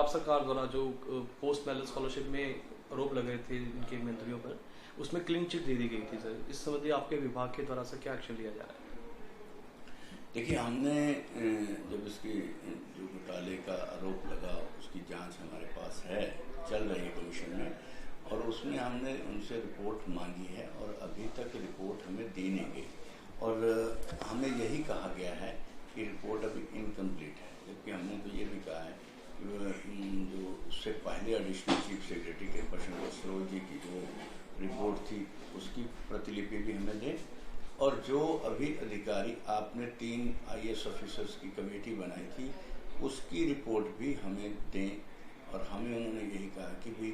पंजाब सरकार द्वारा जो पोस्ट मैरिज स्कॉलरशिप में आरोप लग रहे थे इनके मंत्रियों पर, उसमें क्लीन चिट दे दी गई थी सर। इस संबंधी आपके विभाग के द्वारा सर क्या एक्शन लिया जा रहा है? देखिए, हमने जब इसकी जो घोटाले का आरोप लगा उसकी जांच हमारे पास है, चल रही है कमीशन में, और उसमें हमने उनसे रिपोर्ट मांगी है और अभी तक रिपोर्ट हमें दी नहीं गई। और हमें यही कहा गया है कि रिपोर्ट अभी इनकम्प्लीट है, जबकि हमने तो ये भी कहा है कि जो उससे पहले एडिशनल चीफ सेक्रेटरी के प्रशांत सरोज जी की जो रिपोर्ट थी उसकी प्रतिलिपि भी हमें दें, और जो अभी अधिकारी आपने 3 IAS ऑफिसर्स की कमेटी बनाई थी उसकी रिपोर्ट भी हमें दें। और हमें उन्होंने यही कहा कि भी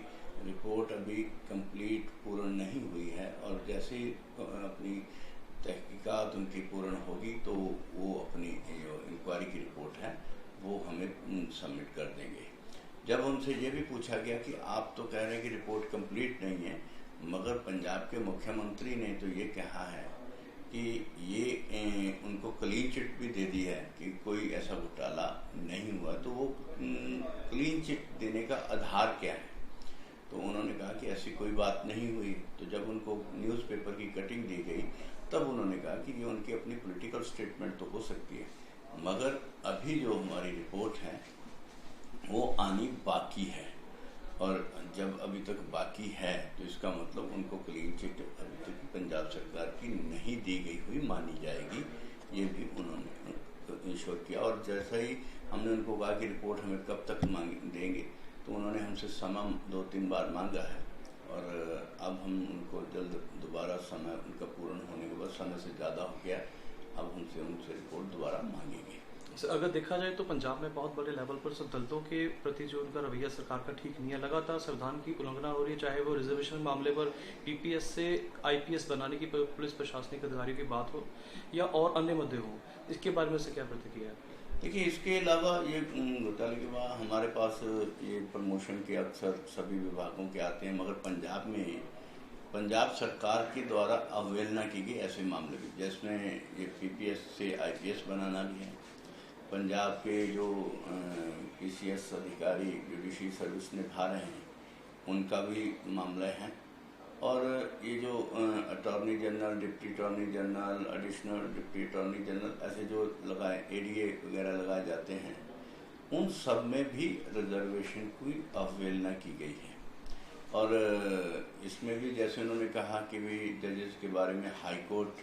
रिपोर्ट अभी कंप्लीट पूर्ण नहीं हुई है, और जैसे ही अपनी तहकीकात उनकी पूर्ण होगी तो वो अपनी जो इंक्वायरी की रिपोर्ट है वो हमें सबमिट कर देंगे। जब उनसे ये भी पूछा गया कि आप तो कह रहे हैं कि रिपोर्ट कंप्लीट नहीं है, मगर पंजाब के मुख्यमंत्री ने तो ये कहा है कि ये उनको क्लीन चिट भी दे दी है कि कोई ऐसा घोटाला नहीं हुआ, तो वो क्लीन चिट देने का आधार क्या है? तो उन्होंने कहा कि ऐसी कोई बात नहीं हुई। तो जब उनको न्यूज़पेपर की कटिंग दी गई तब उन्होंने कहा कि ये उनकी अपनी पॉलिटिकल स्टेटमेंट तो हो सकती है, मगर अभी जो हमारी रिपोर्ट है वो आनी बाकी है, और जब अभी तक बाकी है तो इसका मतलब उनको क्लीन चिट अभी तक पंजाब सरकार की नहीं दी गई हुई मानी जाएगी। ये भी उन्होंने इंश्योर किया। और जैसा ही हमने उनको कहा कि रिपोर्ट हमें कब तक देंगे, तो उन्होंने हमसे समय 2-3 बार मांगा है, और अब हम उनको जल्द दोबारा समय उनका पूर्ण होने के बाद समय से ज़्यादा हो गया, अब उनसे रिपोर्ट दोबारा मांगेंगे। अगर देखा जाए तो पंजाब में बहुत बड़े लेवल पर सब दलितों के प्रति जो उनका रवैया सरकार का ठीक नहीं है, लगातार संविधान की उल्लंघना हो रही है, चाहे वो रिजर्वेशन मामले पर PPS से IPS बनाने की पुलिस प्रशासनिक अधिकारियों की बात हो या और अन्य मुद्दे हो, इसके बारे में से क्या प्रतिक्रिया है? देखिए, इसके अलावा ये घोटाले के बाद हमारे पास ये प्रमोशन के अक्सर सभी विभागों के आते हैं, मगर पंजाब में पंजाब सरकार के द्वारा अवहेलना की गई ऐसे मामले भी, जिसमें ये PPS से IPS बनाना भी है। पंजाब के जो PCS अधिकारी जुडिशरी सर्विस निभा रहे हैं उनका भी मामला है, और ये जो attorney general, deputy attorney general, additional deputy attorney general ऐसे जो लगाए ADA वगैरह लगाए जाते हैं, उन सब में भी रिजर्वेशन की अवहेलना की गई है। और इसमें भी जैसे उन्होंने कहा कि भी जजेस के बारे में हाई कोर्ट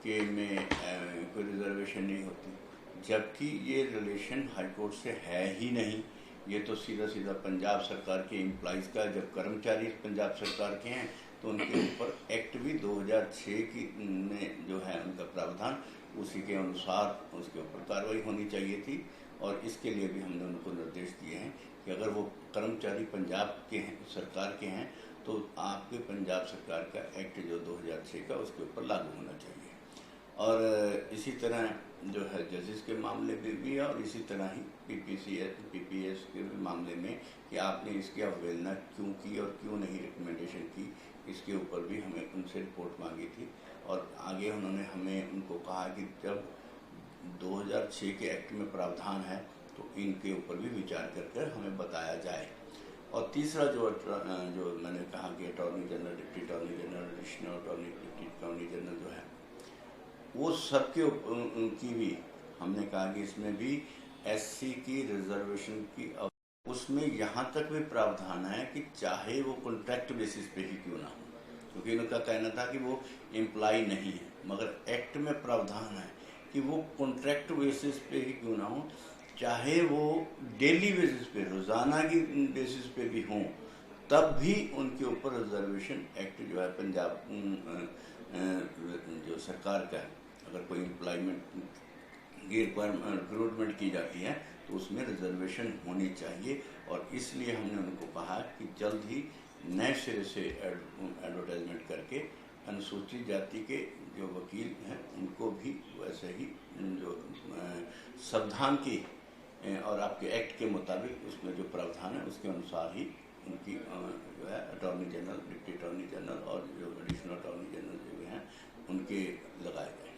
के में कोई रिजर्वेशन नहीं होती, जबकि ये रिलेशन हाई कोर्ट से है ही नहीं। ये तो सीधा सीधा पंजाब सरकार के एम्प्लॉइज़ का, जब कर्मचारी पंजाब सरकार के हैं तो उनके ऊपर एक्ट भी 2006 की में जो है उनका प्रावधान, उसी के अनुसार उसके ऊपर कार्रवाई होनी चाहिए थी। और इसके लिए भी हमने उनको निर्देश दिए हैं कि अगर वो कर्मचारी पंजाब के हैं, सरकार के हैं, तो आपके पंजाब सरकार का एक्ट जो 2006 का उसके ऊपर लागू होना चाहिए। और इसी तरह जो है जजेस के मामले में भी है, और इसी तरह ही PPS के मामले में कि आपने इसकी अवहेलना क्यों की और क्यों नहीं रिकमेंडेशन की, इसके ऊपर भी हमें उनसे रिपोर्ट मांगी थी। और आगे उन्होंने हमें उनको कहा कि जब 2006 के एक्ट में प्रावधान है तो इनके ऊपर भी विचार कर हमें बताया जाए। और तीसरा जो मैंने कहा कि attorney general, deputy attorney general, additional attorney, deputy attorney general जो है वो सबके उनकी भी हमने कहा कि इसमें भी SC की रिजर्वेशन की उसमें यहाँ तक भी प्रावधान है कि चाहे वो कॉन्ट्रैक्ट बेसिस पे ही क्यों ना हो, क्योंकि उनका कहना था कि वो एम्प्लॉय नहीं है, मगर एक्ट में प्रावधान है कि वो कॉन्ट्रैक्ट बेसिस पे ही क्यों ना हो, चाहे वो डेली बेसिस पे, रोज़ाना की बेसिस पे भी हों, तब भी उनके ऊपर रिजर्वेशन एक्ट जो है पंजाब जो सरकार का है, अगर कोई एम्प्लॉयमेंट की रिक्रूटमेंट की जाती है तो उसमें रिजर्वेशन होनी चाहिए। और इसलिए हमने उनको कहा कि जल्द ही नए सिरे से एडवर्टाइजमेंट करके अनुसूचित जाति के जो वकील हैं उनको भी वैसे ही जो संविधान की और आपके एक्ट के मुताबिक उसमें जो प्रावधान है उसके अनुसार ही उनकी जो है attorney general, deputy attorney general और जो एडिशनल अटॉर्नी जनरल जो हैं उनके लगाए गए।